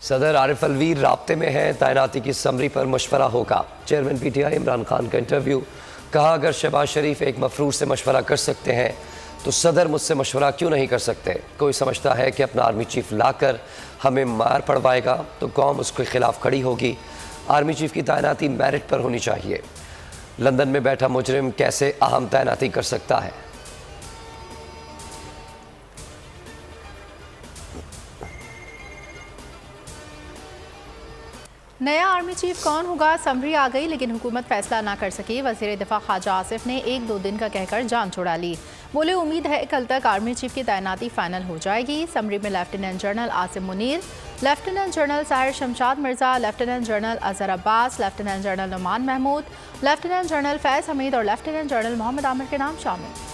सदर आरिफ अलवी राब्ते में हैं, तैनाती की समरी पर मशवरा होगा। चेयरमैन PTI इमरान खान का इंटरव्यू। कहा, अगर शहबाज शरीफ एक मफरूर से मशवरा कर सकते हैं तो सदर मुझसे मशवरा क्यों नहीं कर सकते। कोई समझता है कि अपना आर्मी चीफ लाकर हमें मार पड़वाएगा तो कौम उसके खिलाफ खड़ी होगी। आर्मी चीफ की तैनाती मेरिट पर होनी चाहिए। लंदन में बैठा मुजरिम कैसे अहम तैनाती कर सकता है। नया आर्मी चीफ कौन होगा, समरी आ गई लेकिन हुकूमत फैसला ना कर सकी। वज़ीर दिफा ख्वाजा आसिफ ने 1-2 दिन का कहकर जान छुड़ा ली। बोले, उम्मीद है कल तक आर्मी चीफ की तैनाती फाइनल हो जाएगी। समरी में lieutenant general Asim Munir, lieutenant general Sahir Shamshad Mirza, lieutenant general Azhar Abbas, lieutenant general Numan Mahmood, lieutenant general Faiz Hameed और लेफ्टिनेंट जनरल मोहम्मद आमिर के नाम शामिल।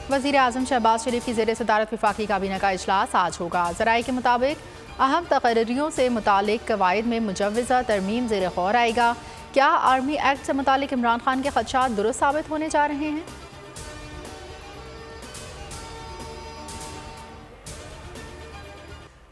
वज़ीर आज़म शहबाज शरीफ की ज़ेर सदारत वफाकी काबीना का इजलास आज होगा। ज़राए के मुताबिक अहम तकरीरों से मुतालिक कवायद में मुजव्वज़ा तरमीम ज़ेर गौर आएगा। क्या आर्मी एक्ट से मुतालिक इमरान खान के खदशात दुरुस्त साबित होने जा रहे हैं?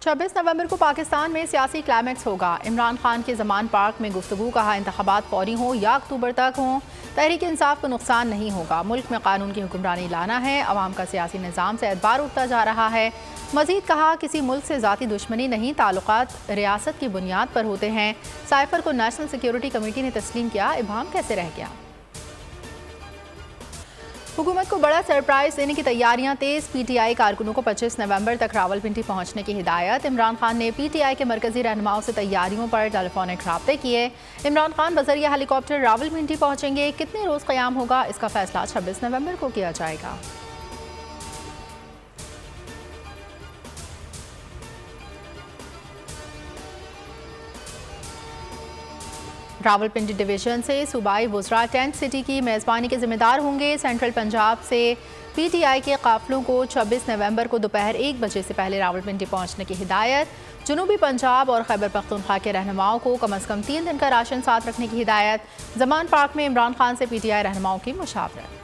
26 नवंबर को पाकिस्तान में सियासी क्लाइमैक्स होगा। इमरान खान के ज़मान पार्क में गुफ्तगू। कहा, इंतखाबात फौरी हों या अक्टूबर तक हों, तहरीक इंसाफ को नुकसान नहीं होगा। मुल्क में कानून की हुक्मरानी लाना है। अवाम का सियासी निज़ाम से एतबार उठता जा रहा है। मज़ीद कहा, किसी मुल्क से ज़ाती दुश्मनी नहीं, ताल्लुकात रियासत की बुनियाद पर होते हैं। साइफर को नेशनल सिक्योरिटी कमेटी ने तस्लीम किया, इबाम कैसे रह गया। हुकूमत को बड़ा सरप्राइज देने की तैयारियां तेज। PTI कारकुनों को 25 नवंबर तक रावलपिंडी पहुंचने की हिदायत। इमरान खान ने PTI के मरकजी रहनुमाओं से तैयारियों पर टेलीफोनिक राब्ते किए। इमरान खान बजरिया हेलीकॉप्टर रावलपिंडी पहुंचेंगे। कितने रोज़ क़याम होगा, इसका फैसला 26 नवंबर को किया जाएगा। रावलपिंडी डिवीजन से सूबाई वुज़रा टेंट सिटी की मेज़बानी के जिम्मेदार होंगे। सेंट्रल पंजाब से PTI के काफ़िलों को 26 नवंबर को दोपहर 1 बजे से पहले रावलपिंडी पहुंचने की हिदायत। जनूबी पंजाब और खैबर पख्तूनख्वा के रहनुमाओं को कम अज़ कम 3 दिन का राशन साथ रखने की हिदायत। ज़मान पार्क में इमरान खान से PTI रहनुमाओं की मुशावरत।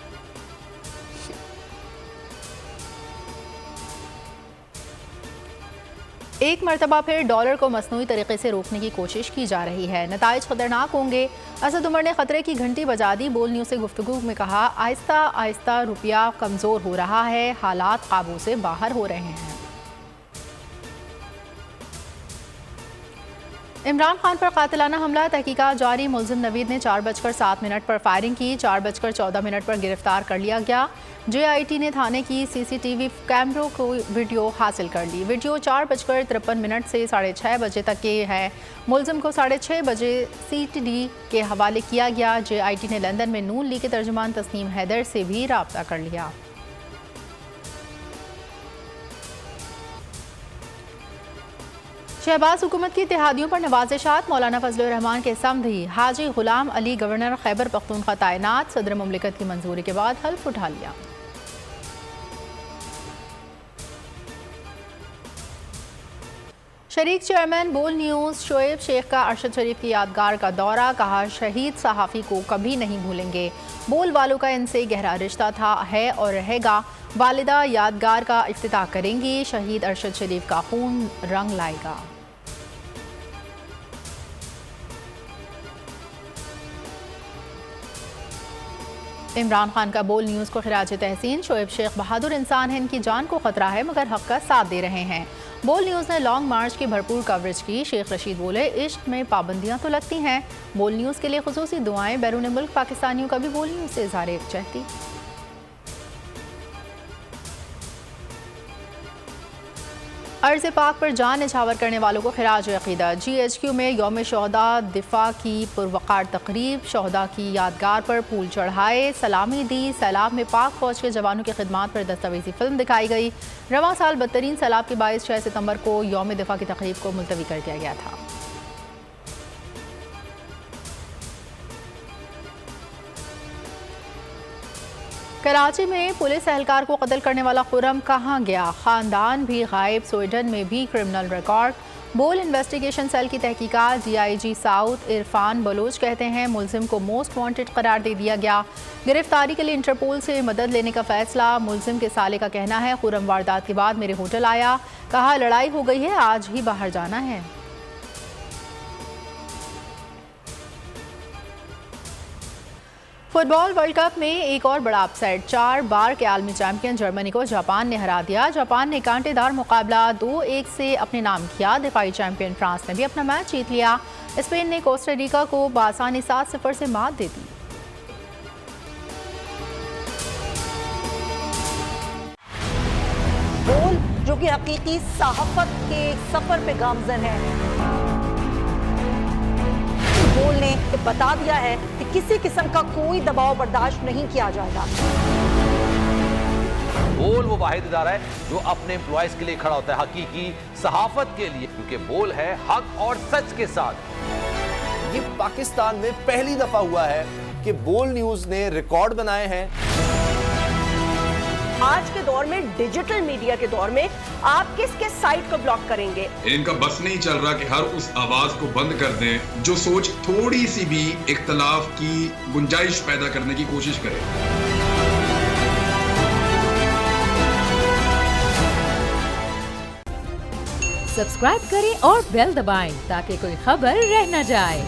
एक मरतबा फिर डॉलर को मसनूई तरीके से रोकने की कोशिश की जा रही है। नताइज खतरनाक होंगे। असद उमर ने खतरे की घंटी बजा दी। बोल न्यूज़ से गुफ्तगू में कहा, आहिस्ता आहिस्ता रुपया कमज़ोर हो रहा है, हालात काबू से बाहर हो रहे हैं। इमरान खान पर कातिलाना हमला, तहकीकात जारी। मुलजिम नवीद ने 4:07 पर फायरिंग की। 4:14 पर गिरफ्तार कर लिया गया। JIT ने थाने की CCTV कैमरों को वीडियो हासिल कर ली। वीडियो 4:53 से 6:30 बजे तक के है। मुलजिम को 6:30 बजे CTD के हवाले किया गया। JIT ने लंदन में नून लीग के तर्जुमान तस्नीम हैदर से भी राब्ता कर लिया। शहबाज हुकूमत की इत्तेहादियों पर नवाजिशात। मौलाना फजल रहमान के समधी हाजी गुलाम अली गवर्नर खैबर पख्तूनख्वा तैनात। सदर मुमलिकत की मंजूरी के बाद हल्फ उठा लिया। शरीक चेयरमैन बोल न्यूज़ शोएब शेख का अरशद शरीफ की यादगार का दौरा। कहा, शहीद सहाफ़ी को कभी नहीं भूलेंगे। बोल वालों का इनसे गहरा रिश्ता था, है और रहेगा। वालिदा यादगार का इफ्तिताह करेंगी। शहीद अरशद शरीफ का खून रंग लाएगा। इमरान खान का बोल न्यूज़ को खिराज तहसीन। शोएब शेख बहादुर इंसान हैं, इनकी जान को खतरा है मगर हक का साथ दे रहे हैं। बोल न्यूज़ ने लॉन्ग मार्च की भरपूर कवरेज की। शेख रशीद बोले, इश्क में पाबंदियां तो लगती हैं। बोल न्यूज़ के लिए खुसूसी दुआएं। बैरून मुल्क पाकिस्तानियों का भी बोल न्यूज़ से इज़हार यकजहती। अर्ज़ पाक पर जान निछावर करने वालों को खिराज अक़ीदत। GHQ में यौम शोहदा दिफा की पुरवक़ार तकरीब। शोहदा की यादगार पर फूल चढ़ाए, सलामी दी। सैलाब में पाक फ़ौज के जवानों की खिदमात पर दस्तावेज़ी फ़िल्म दिखाई गई। रवां साल बदतरीन सैलाब के बायस 6 सितंबर को यौम दिफा की तकरीब को मुलतवी कर दिया गया था। कराची में पुलिस एहलकार को कत्ल करने वाला खुर्रम कहाँ गया, खानदान भी गायब। स्वीडन में भी क्रिमिनल रिकॉर्ड। बोल इन्वेस्टिगेशन सेल की तहकीकात DIG साउथ इरफान बलोच कहते हैं मुलजिम को मोस्ट वांटेड करार दे दिया गया। गिरफ्तारी के लिए इंटरपोल से मदद लेने का फैसला। मुलजिम के साले का कहना है खुर्रम वारदात के बाद मेरे होटल आया, कहा लड़ाई हो गई है, आज ही बाहर जाना है। फुटबॉल वर्ल्ड कप में एक और बड़ा अपसेट। 4 बार के आलमी चैंपियन जर्मनी को जापान ने हरा दिया। जापान ने कांटेदार मुकाबला 2-1 से अपने नाम किया। दिफाई चैंपियन फ्रांस ने भी अपना मैच जीत लिया। स्पेन ने कोस्टारिका को बासानी 7-0 से मात दे दी। बोल जो कि हकीकी सहाफत के सफर पे गामजन है, बोल ने बता दिया है कि किसी किस्म का कोई दबाव बर्दाश्त नहीं किया जाएगा। बोल वो वाहिद इदारा है जो अपने एम्प्लॉयज के लिए खड़ा होता है, हकीकी सहाफत के लिए, क्योंकि बोल है हक और सच के साथ। ये पाकिस्तान में पहली दफा हुआ है कि बोल न्यूज ने रिकॉर्ड बनाए हैं। आज के दौर में, डिजिटल मीडिया के दौर में, आप किस किस साइट को ब्लॉक करेंगे? इनका बस नहीं चल रहा कि हर उस आवाज को बंद कर दें जो सोच थोड़ी सी भी इख्तलाफ की गुंजाइश पैदा करने की कोशिश करे। सब्सक्राइब करें और बेल दबाएं ताकि कोई खबर रह न जाए।